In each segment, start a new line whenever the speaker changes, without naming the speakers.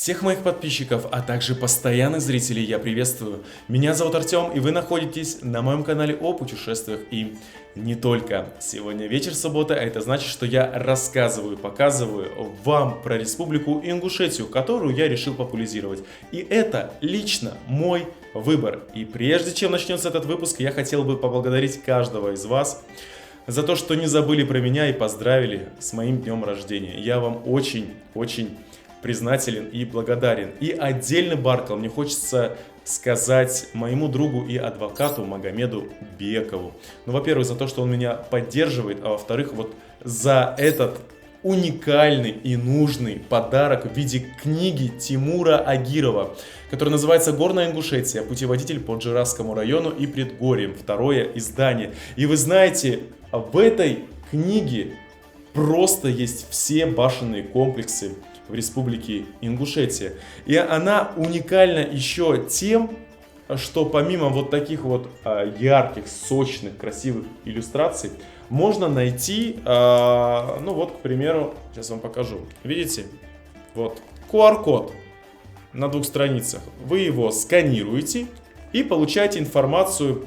Всех моих подписчиков, а также постоянных зрителей я приветствую. Меня зовут Артем, и вы находитесь на моем канале о путешествиях и не только. Сегодня вечер субботы, а это значит, что я рассказываю, показываю вам про Республику Ингушетию, которую я решил популяризировать. И это лично мой выбор. И прежде чем начнется этот выпуск, я хотел бы поблагодарить каждого из вас за то, что не забыли про меня и поздравили с моим днем рождения. Я вам очень признателен и благодарен. И отдельный Баркал мне хочется сказать моему другу и адвокату Магомеду Бекову. Ну, во-первых, за то, что он меня поддерживает, а во-вторых, вот за этот уникальный и нужный подарок в виде книги Тимура Агирова, которая называется «Горная Ингушетия. Путеводитель по Джиравскому району и предгорьям». Второе издание. И вы знаете, в этой книге просто есть все башенные комплексы в Республике Ингушетия. И она уникальна еще тем, что помимо вот таких вот ярких, сочных, красивых иллюстраций, можно найти, ну вот, к примеру, сейчас вам покажу. Видите? Вот QR-код на 2 страницах. Вы его сканируете и получаете информацию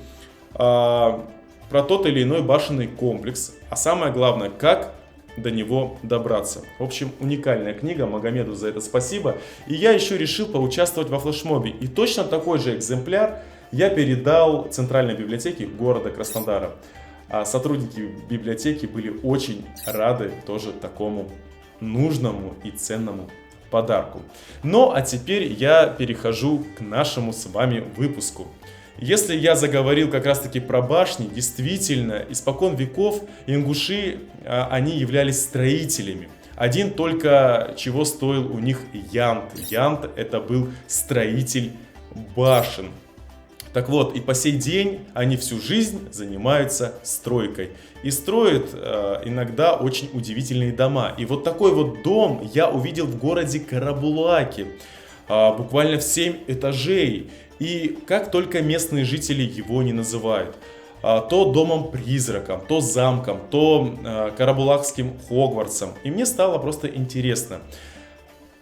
про тот или иной башенный комплекс. А самое главное, как до него добраться. В общем, уникальная книга, Магомеду за это спасибо. И я еще решил поучаствовать во флешмобе. И точно такой же экземпляр я передал Центральной библиотеке города Краснодара. А сотрудники библиотеки были очень рады тоже такому нужному и ценному подарку. Ну а теперь я перехожу к нашему с вами выпуску. Если я заговорил как раз таки про башни, действительно, испокон веков ингуши, они являлись строителями. Один только чего стоил у них Янт. Янт это был строитель башен. Так вот, и по сей день они всю жизнь занимаются стройкой. И строят иногда очень удивительные дома. И вот такой вот дом я увидел в городе Карабулаке. Буквально в 7 этажей. И как только местные жители его не называют. То домом-призраком, то замком, то карабулакским Хогвартсом. И мне стало просто интересно.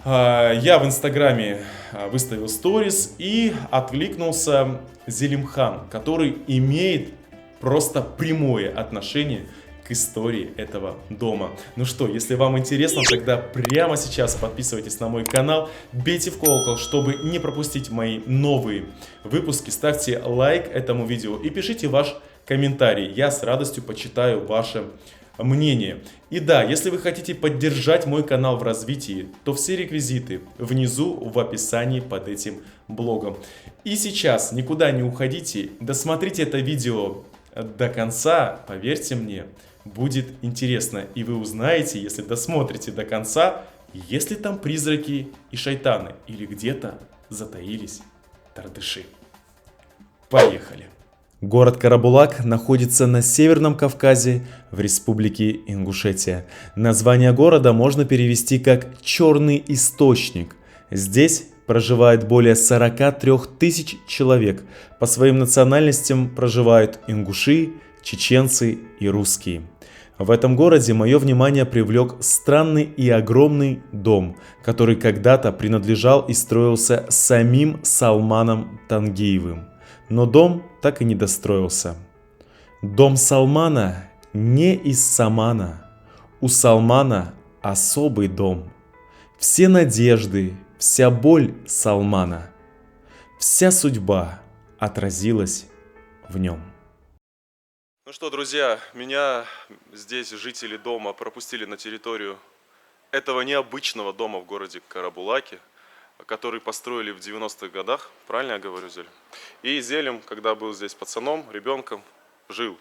Я в Инстаграме выставил сторис и откликнулся Зелимхан, который имеет просто прямое отношение к истории этого дома. Ну что, если вам интересно, тогда прямо сейчас подписывайтесь на мой канал, бейте в колокол, чтобы не пропустить мои новые выпуски, ставьте лайк этому видео и пишите ваш комментарий. Я с радостью почитаю ваше мнение. И да, если вы хотите поддержать мой канал в развитии, то все реквизиты внизу в описании под этим блогом. И сейчас никуда не уходите, досмотрите это видео до конца, поверьте мне, будет интересно. И вы узнаете, если досмотрите до конца, есть ли там призраки и шайтаны, или где-то затаились тардыши. Поехали! Город Карабулак находится на Северном Кавказе в Республике Ингушетия. Название города можно перевести как «Черный источник». Здесь проживает более 43 тысяч человек. По своим национальностям проживают ингуши, чеченцы и русские. В этом городе мое внимание привлек странный и огромный дом, который когда-то принадлежал и строился самим Салманом Тангиевым. Но дом так и не достроился. Дом Салмана не из Самана. У Салмана особый дом. Все надежды, вся боль Салмана, вся судьба отразилась в нем. Ну что, друзья, меня здесь жители дома пропустили на территорию этого необычного дома в городе Карабулаке, который построили в 90-х годах, правильно я говорю, Зель? И Зелем, когда был здесь пацаном, ребенком, жил.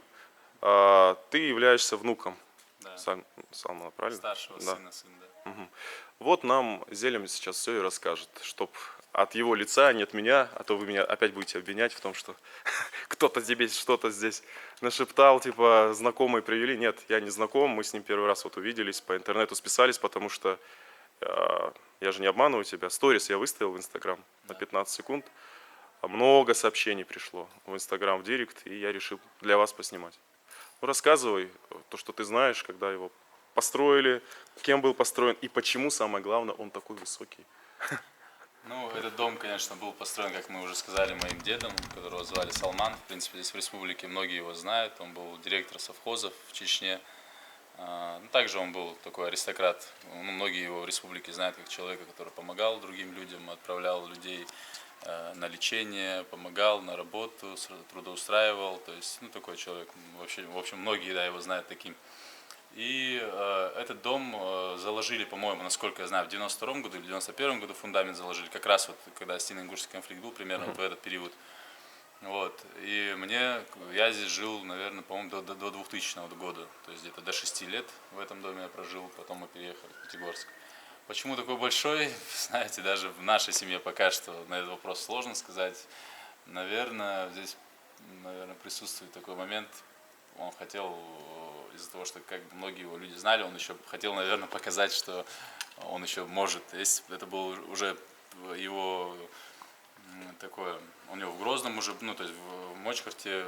Ты являешься внуком, да. Салмана, правильно? Старшего сына, да. Угу. Вот нам Зелем сейчас все и расскажет, чтоб от его лица, а не от меня, а то вы меня опять будете обвинять в том, что кто-то тебе что-то здесь нашептал, типа знакомые привели. Нет, я не знаком, мы с ним первый раз вот увиделись, по интернету списались, потому что я же не обманываю тебя. Сторис я выставил в Инстаграм на 15 секунд. Много сообщений пришло в Инстаграм, в Директ, и я решил для вас поснимать. Ну, рассказывай то, что ты знаешь, когда его построили, кем был построен и почему, самое главное, он такой высокий.
Ну, этот дом, конечно, был построен, как мы уже сказали, моим дедом, которого звали Салман. В принципе, здесь в республике многие его знают. Он был директор совхозов в Чечне. Ну, также он был такой аристократ. Ну, многие его в республике знают как человека, который помогал другим людям, отправлял людей на лечение, помогал на работу, трудоустраивал. То есть, ну, такой человек. Вообще, в общем, многие, да, его знают таким. И этот дом заложили, по-моему, насколько я знаю, в 92 году или 91 году фундамент заложили, как раз вот, когда Сино-Ингушский конфликт был, примерно вот в этот период. Вот. И я здесь жил, наверное, по-моему, до 2000 года, то есть где-то до 6 лет в этом доме я прожил, потом мы переехали в Пятигорск. Почему такой большой, знаете, даже в нашей семье пока что на этот вопрос сложно сказать. Наверное, здесь, присутствует такой момент, он хотел, из-за того, что как бы многие его люди знали, он еще хотел, наверное, показать, что он еще может. Если это был уже его такое, у него в Грозном уже, ну, то есть в Мочкарте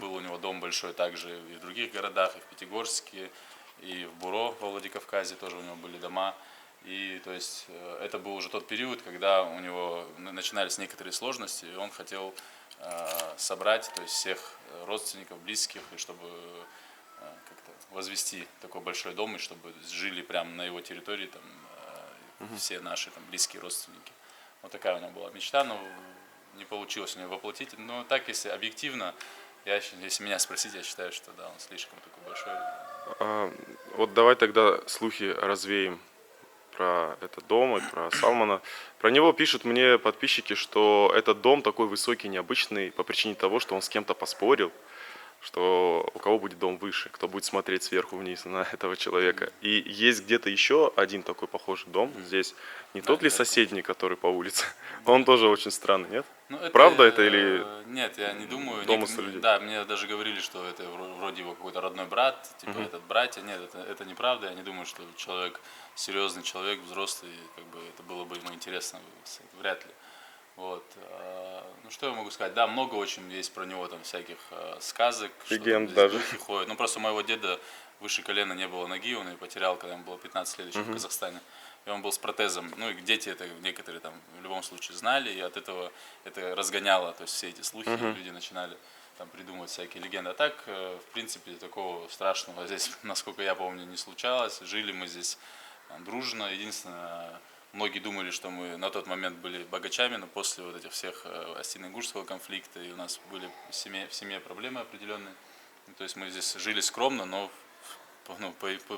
был у него дом большой, также и в других городах, и в Пятигорске, и в Буро во Владикавказе тоже у него были дома. И то есть это был уже тот период, когда у него начинались некоторые сложности, и он хотел собрать, то есть всех родственников, близких, и чтобы как-то возвести такой большой дом, и чтобы жили прямо на его территории там, все наши там, близкие родственники. Вот такая у него была мечта, но не получилось у него воплотить. Но так, если объективно, если меня спросить, я считаю, что да, он слишком такой большой.
Вот давай тогда слухи развеем про этот дом и про Салмана. Про него пишут мне подписчики, что этот дом такой высокий, необычный по причине того, что он с кем-то поспорил, что у кого будет дом выше, кто будет смотреть сверху вниз на этого человека. И есть где-то еще один такой похожий дом здесь. Не тот ли соседний, который по улице? Он тоже очень странный, нет?
Ну,
Правда это или
Нет, я не думаю.
домыслы людей?
Да, мне даже говорили, что это вроде его какой-то родной брат, типа этот братья. Нет, это неправда. Я не думаю, что человек, серьезный человек, взрослый, как бы это было бы ему интересно, вряд ли. Вот. Ну, что я могу сказать? Да, много очень есть про него там всяких сказок.
Легенд
что там
даже.
духи ходят. Ну, просто у моего деда выше колена не было ноги, он ее потерял, когда ему было 15 лет еще в Казахстане. И он был с протезом. Ну, и дети это некоторые там в любом случае знали, и от этого это разгоняло, то есть все эти слухи, люди начинали там придумывать всякие легенды. А так, в принципе, такого страшного здесь, насколько я помню, не случалось. Жили мы здесь дружно. Единственное, многие думали, что мы на тот момент были богачами, но после вот этих всех Осино-Ингушского конфликта, и у нас были в семье проблемы определенные. То есть мы здесь жили скромно, но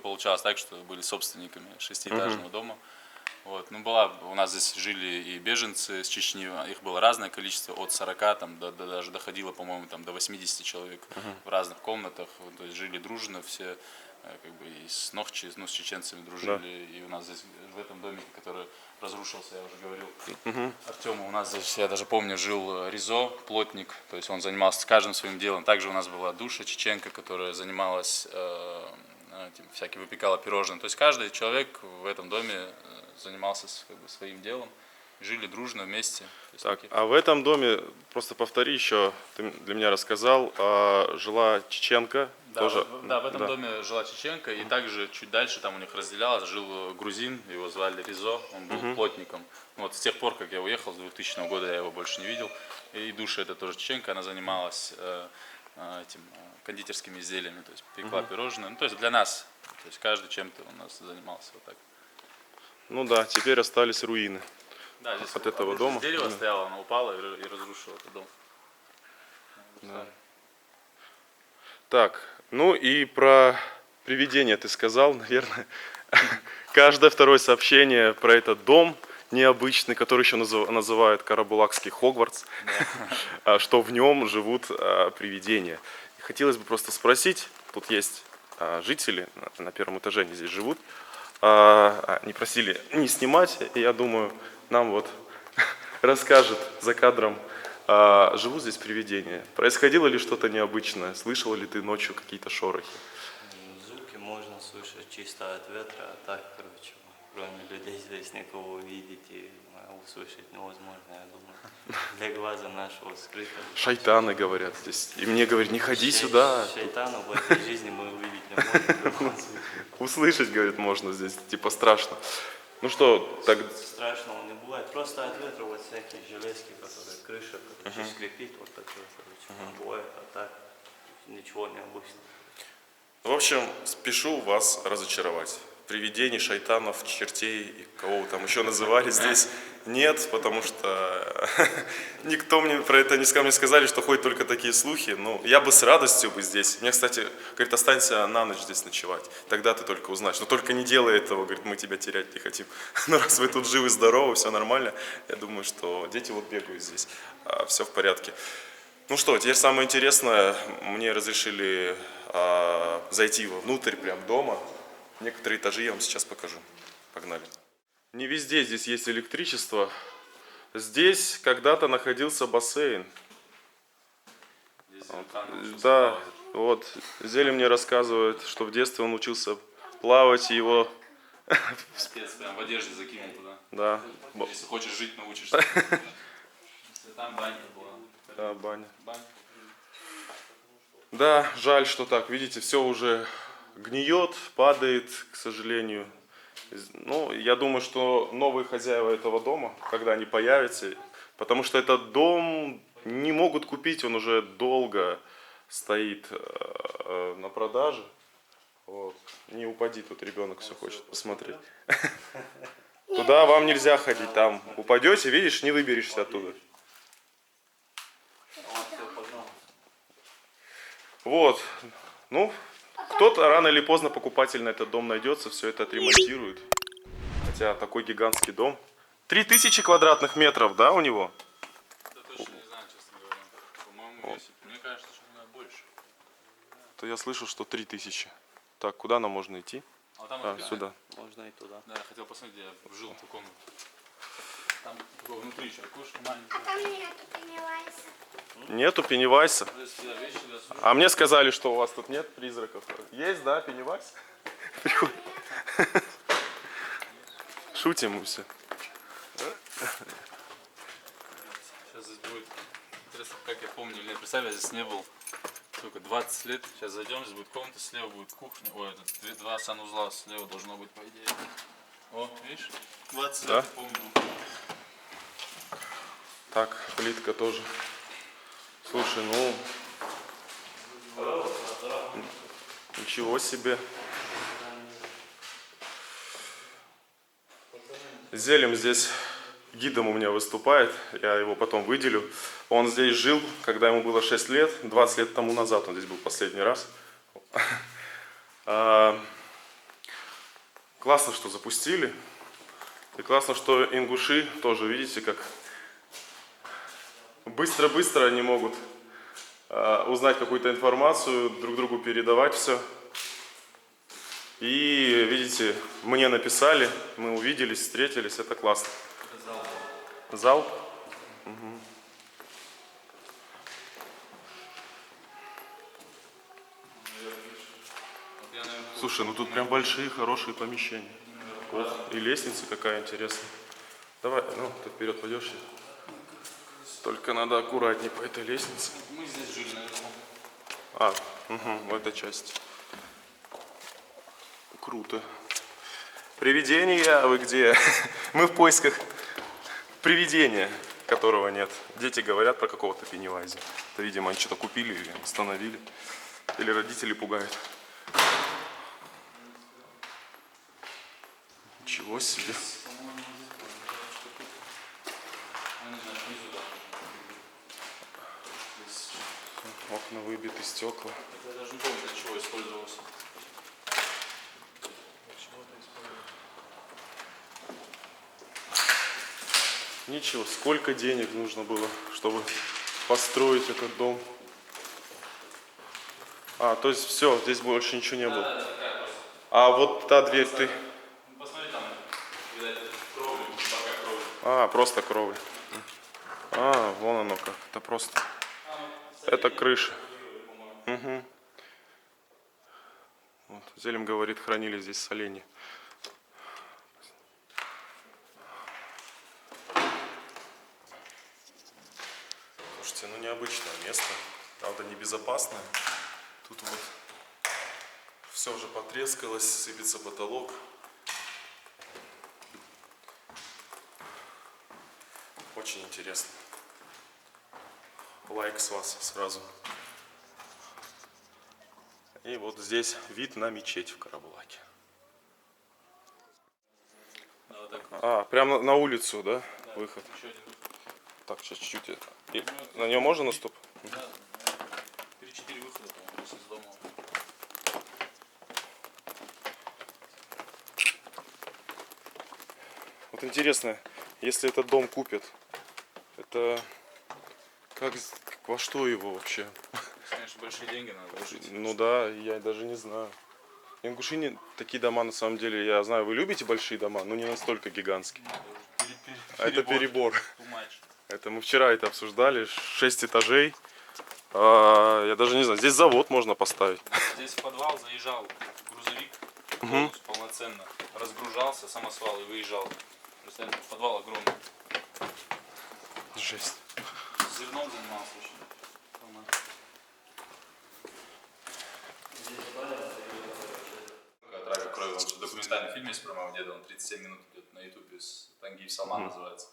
получалось так, что были собственниками шестиэтажного дома. Вот. Ну, у нас здесь жили и беженцы с Чечни, их было разное количество, от 40, там, даже доходило, по-моему, там, до 80 человек в разных комнатах. То есть жили дружно все, как бы и с Нохчи, ну, с чеченцами дружили. Да. И у нас здесь, в этом домике, который разрушился, я уже говорил, Артему, у нас здесь, я даже помню, жил Ризо, плотник, то есть он занимался каждым своим делом. Также у нас была Душа, чеченка, которая занималась всякие, выпекала пирожные. То есть каждый человек в этом доме занимался как бы своим делом, жили дружно вместе.
Так, а в этом доме, просто повтори еще, ты для меня рассказал, жила чеченка.
Да,
тоже,
в этом доме жила чеченка, и также чуть дальше там у них разделялось, жил грузин, его звали Ризо, он был плотником. Вот с тех пор, как я уехал, с 2000 года я его больше не видел. И Душа, это тоже чеченка, она занималась кондитерскими изделиями, то есть пекла пирожные. Ну, то есть для нас, то есть каждый чем-то у нас занимался вот так.
Ну да, теперь остались руины.
Да, здесь
от этого дома.
Дерево стояло, оно упало и разрушило этот дом.
Да. Так, ну и про привидения ты сказал, наверное. Каждое второе сообщение про этот дом необычный, который еще называют Карабулакский Хогвартс, что в нем живут привидения. Хотелось бы просто спросить, тут есть жители на первом этаже, они здесь живут, не просили не снимать, и я думаю, нам вот расскажет за кадром, живут здесь привидения. Происходило ли что-то необычное? Слышал ли ты ночью какие-то шорохи?
Звуки можно слышать чисто от ветра, а так, короче, кроме людей здесь никого увидеть и услышать невозможно, я думаю. Для глаза нашего скрыто.
Шайтаны говорят здесь. И мне говорят, не ходи сюда.
Шайтану в этой жизни мы увидеть не можем.
Услышать, говорит, можно здесь, типа страшно. Ну что, так
Страшного не бывает. Просто от ветра вот всякие железки, которые крыша, короче, скрипит, вот такое, короче, бывает, а так ничего необычного.
в общем, спешу вас разочаровать. Привидений, шайтанов, чертей, и кого вы там еще называли здесь нет, потому что никто мне про это не сказал. Мне сказали, что ходят только такие слухи. Ну, я бы с радостью бы здесь. Мне, кстати, говорит, останься на ночь здесь ночевать. Тогда ты только узнаешь. Но только не делай этого, говорит, мы тебя терять не хотим. Но раз вы тут живы, здоровы, все нормально, я думаю, что дети вот бегают здесь. Все в порядке. Ну что, теперь самое интересное. Мне разрешили зайти вовнутрь, прям дома. Некоторые этажи я вам сейчас покажу. Погнали. Не везде здесь есть электричество. Здесь когда-то находился бассейн.
Здесь вулкан учился
Да,
плавать.
вот. Зелень мне рассказывает, что в детстве он учился плавать, и его...
Отец прям в одежде закинул туда.
Да,
Если хочешь жить, научишься. Если там банька была.
да, баня.
Банька.
Да, жаль, что так. Видите, все уже гниет, падает, к сожалению. Ну, я думаю, что новые хозяева этого дома, когда они появятся, потому что этот дом не могут купить, он уже долго стоит на продаже. Вот. Не упади, тут ребенок все хочет посмотреть. Туда вам нельзя ходить, там упадете, видишь, не выберешься оттуда. Вот, ну, кто-то рано или поздно покупатель на этот дом найдется, все это отремонтирует. Хотя такой гигантский дом. 3000 квадратных метров, да, у него?
Да точно не знаю, честно говоря. По-моему, весит. Мне кажется, что она больше.
То я слышал, что 3000. Так, куда нам можно идти?
А там
А, сюда.
Можно и туда.
Да, я хотел посмотреть, я жил в таком. Там такое внутри еще окошко маленькое.
Там нету Пеннивайса.
Нету Пеннивайса.
То есть я вещи туда сужу.
А мне сказали, что у вас тут нет призраков. Есть, да, Пеннивайс? Приходит. Шутим мы все.
Сейчас здесь будет. Интересно, как я помню, или нет. Представь, я здесь не был. Сколько, 20 лет. Сейчас зайдем, здесь будет комната, слева будет кухня. Ой, это два санузла слева должно быть, по идее. О, видишь? 20
Да?
лет, я помню.
Так, плитка тоже. Слушай, ну... Ничего себе. Зелем здесь гидом у меня выступает, я его потом выделю. Он здесь жил, когда ему было 6 лет, 20 лет тому назад он здесь был последний раз. Классно, что запустили. И классно, что ингуши тоже, видите, как быстро-быстро они могут узнать какую-то информацию, друг другу передавать все. И, видите, мне написали, мы увиделись, встретились, это классно. Зал? Угу. Слушай, ну тут прям большие, хорошие помещения. Ох, и лестница какая интересная. Давай, ну, ты вперед пойдешь. Только надо аккуратнее по этой лестнице.
Мы здесь жили, наверное.
А, угу, в этой части. Круто. Привидения, вы где? Мы в поисках привидения, которого нет. Дети говорят про какого-то Пеннивайза. Это, видимо, они что-то купили или остановили. Или родители пугают. Ничего себе. Окна выбиты, стекла.
Я даже не помню, для чего использовался.
Ничего, сколько денег нужно было, чтобы построить этот дом. А, то есть все, здесь больше ничего не было. А вот та дверь ты...
Посмотри там, видать, кровля, пока кровля.
А, просто кровля. А, вон оно как. Это просто... Это крыша. Угу. Вот. Зелем говорит, хранили здесь соленья. Слушайте, ну необычное место. Правда, небезопасное. Тут вот все уже потрескалось, сыпется потолок. Очень интересно. Лайк с вас сразу. И вот здесь вид на мечеть в Карабулаке.
Да, вот так.
А, прямо на улицу, да? Выход.
Еще один.
Так, сейчас чуть-чуть. И на нее можно наступить?
Да, 3-4 выхода, по-моему, из дома.
Вот интересно, если этот дом купят, это как, во что его вообще?
Конечно, большие деньги надо вложить.
Ну да, я даже не знаю. В Ингушине такие дома, на самом деле, я знаю, вы любите большие дома, но не настолько гигантские. Это перебор.
Too much.
Это мы вчера это обсуждали, 6 этажей. Я даже не знаю, здесь завод можно поставить.
Здесь в подвал заезжал грузовик полностью, полноценно. Разгружался самосвал и выезжал. Представляете, подвал огромный.
Жесть.
Зерном занимался очень. Отраве крови. Он документальный фильм есть про моего деда, он 37 минут идет на ютубе, Тангиев Салман называется.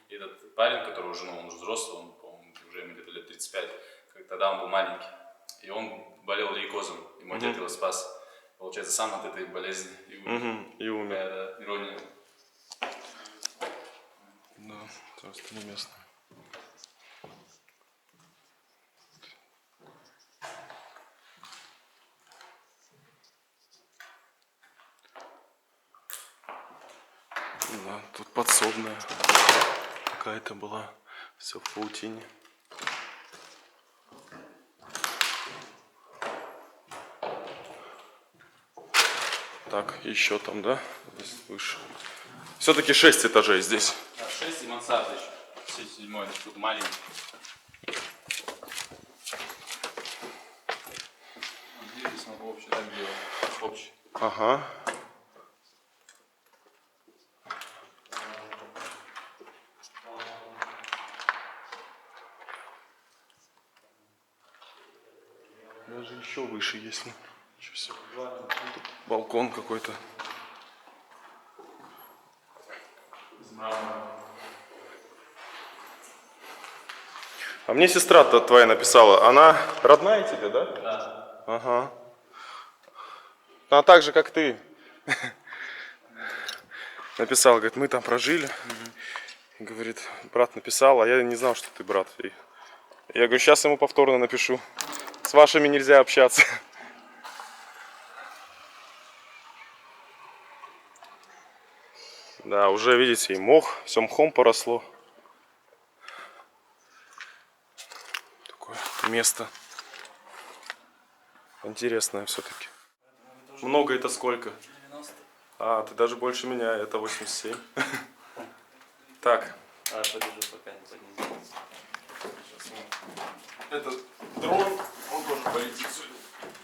И этот парень, которого жену, он уже взрослый, он, по-моему, уже ему где-то лет 35, как тогда он был маленький. И он болел лейкозом, и мой дед его спас. Получается, сам от этой болезни и умер.
И умер.
Такая, ирония.
Да, просто не местно. Да, тут подсобная какая-то была, все в паутине. Так, еще там, да? Здесь выше. Все-таки 6 этажей здесь.
Да, 6 и мансарда еще. 7-й, тут маленький. Здесь мы общий, так делаем. Общий.
Ага. Даже еще выше есть. Ничего себе. Тут балкон какой-то. А мне сестра-то твоя написала, она родная тебе, да?
Да.
Ага. Она так же, как ты. Написала, говорит, мы там прожили. И говорит, брат написал, а я не знал, что ты брат. И я говорю, сейчас ему повторно напишу. С вашими нельзя общаться. Да, уже видите, и мох, все мхом поросло. Такое место интересное все-таки. Много это сколько?
90.
А, ты даже больше меня, это 87. Так.
А, подержу, пока не подниму.
Этот дрон, он тоже полетит сюда.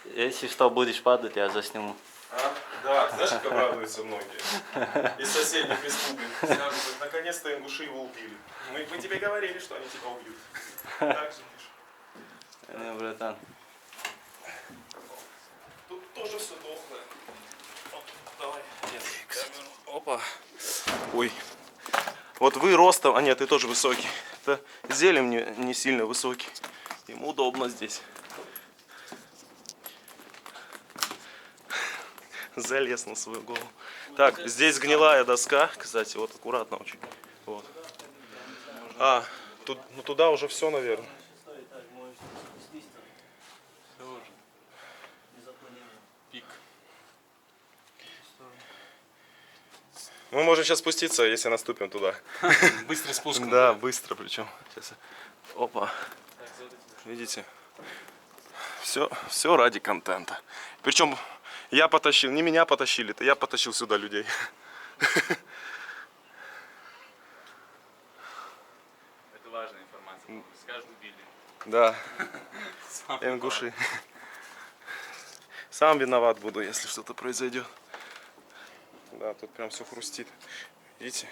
Если что, будешь падать, я засниму.
А? Да, знаешь, как обрадуются многие из соседних республик. Скажут, наконец-то ингуши его убили. Мы тебе говорили, что они тебя убьют. Так же пишут.
Не, братан.
Тут тоже все дохлое. Оп, давай. Нет, камеру. Опа. Ой. Вот вы ростом, а нет, ты тоже высокий. Это зелень не сильно высокий. Ему удобно здесь. Залез на свою голову. Так, здесь гнилая доска, кстати, вот аккуратно очень. Вот. А, тут, ну туда уже все, наверное.
Пик.
Мы можем сейчас спуститься, если наступим туда.
Быстрый спуск.
Да, быстро причем. Сейчас. Опа. Видите? Все ради контента. Причем я потащил, не меня потащили, это я потащил сюда людей.
Это важная информация. Скажут, убили.
Да,
Сам
ингуши. Сам виноват буду, если что-то произойдет. Да, тут прям все хрустит. Видите?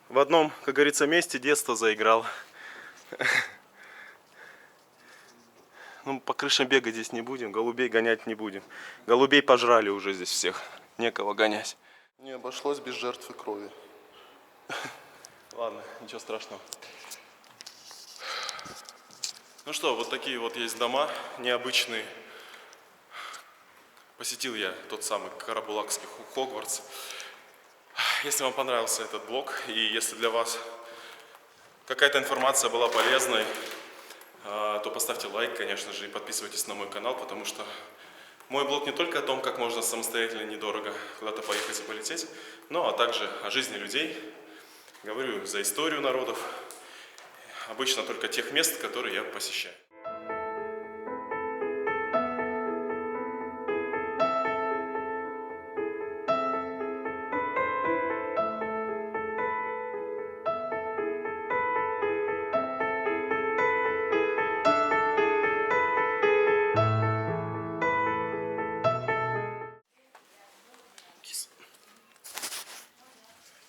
В одном, как говорится, месте детство заиграл. Ну, по крышам бегать здесь не будем, голубей гонять не будем. Голубей пожрали уже здесь всех, некого гонять.
Не обошлось без жертвы крови.
Ладно, ничего страшного. Ну что, вот такие вот есть дома необычные. Посетил я тот самый Карабулакский Хогвартс. Если вам понравился этот блог, и если для вас какая-то информация была полезной, то поставьте лайк, конечно же, и подписывайтесь на мой канал, потому что мой блог не только о том, как можно самостоятельно, недорого куда-то поехать и полететь, но а также о жизни людей. Говорю за историю народов, обычно только тех мест, которые я посещаю.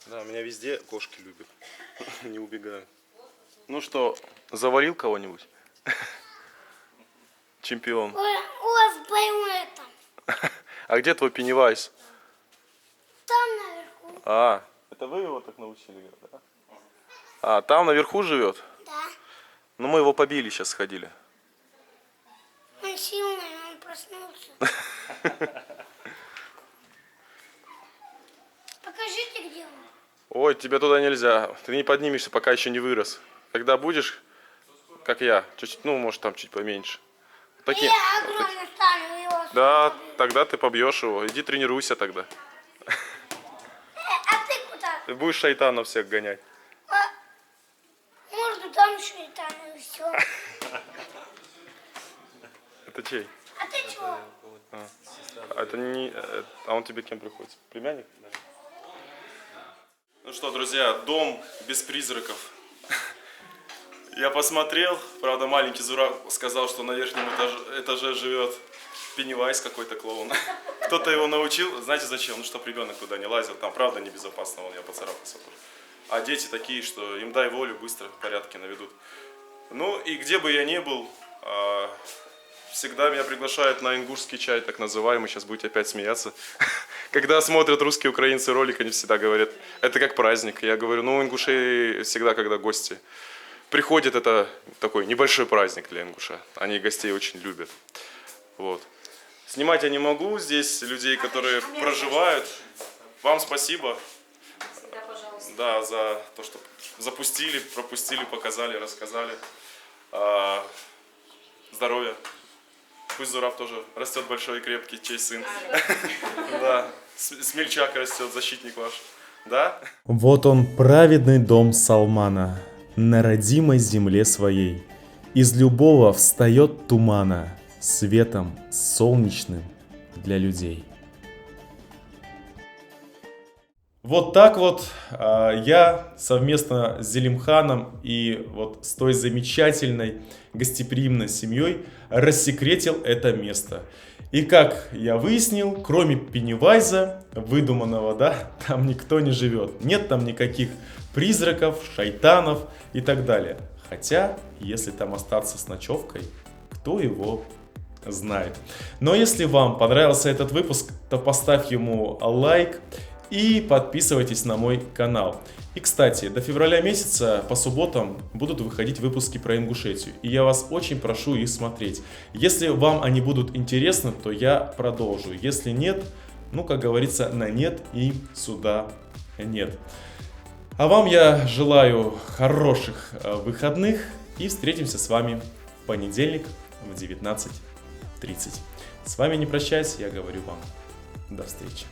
Да, меня везде кошки любят, не убегают. Ну что, завалил кого-нибудь? Чемпион.
Ой, у вас боим это.
А где твой Пеннивайз?
Там наверху.
А, это вы его так научили, да? А, там наверху живет?
Да.
Ну мы его побили, сейчас сходили.
Он сильный, он проснулся. Покажите, где он.
Ой, тебе туда нельзя. Ты не поднимешься, пока еще не вырос. Когда будешь, как я, чуть, ну, может, там чуть поменьше. Такие...
Я огромный стану, его.
Да, тогда ты побьешь его. Иди тренируйся тогда.
А ты куда?
Ты будешь шайтанов всех гонять.
Можно там шайтан и все.
Это чей?
А ты чего?
А это не... А он тебе кем приходится? Племянник? Ну что, друзья, дом без призраков. Я посмотрел, правда, маленький Зураб сказал, что на верхнем этаже живет Пеннивайз какой-то клоун. Кто-то его научил, знаете зачем? Ну, чтобы ребенок туда не лазил, там правда небезопасно, вон я поцарапался тоже. А дети такие, что им дай волю, быстро порядки наведут. Ну и где бы я ни был, всегда меня приглашают на ингушский чай, так называемый, сейчас будете опять смеяться. Когда смотрят русские украинцы ролик, они всегда говорят, это как праздник. Я говорю, ну ингуши всегда, когда гости приходят, это такой небольшой праздник для ингуша. Они гостей очень любят. Вот. Снимать я не могу, здесь людей, которые проживают. Вам спасибо. Да, за то, что запустили, пропустили, показали, рассказали. Здоровья. Пусть Зураб тоже растет большой и крепкий, чей сын. Да, смельчак растет, защитник ваш. Да?
Вот он, праведный дом Салмана, на родимой земле своей. Из любого встает тумана, светом солнечным для людей. Вот так вот я совместно с Зелимханом и вот с той замечательной гостеприимной семьей рассекретил это место. И как я выяснил, кроме Пеннивайза, выдуманного, да, там никто не живет. Нет там никаких призраков, шайтанов и так далее. Хотя, если там остаться с ночевкой, кто его знает. Но если вам понравился этот выпуск, то поставь ему лайк и подписывайтесь на мой канал. И, кстати, до февраля месяца по субботам будут выходить выпуски про Ингушетию. И я вас очень прошу их смотреть. Если вам они будут интересны, то я продолжу. Если нет, ну, как говорится, на нет и суда нет. А вам я желаю хороших выходных. И встретимся с вами в понедельник в 19:30. С вами не прощаюсь, я говорю вам до встречи.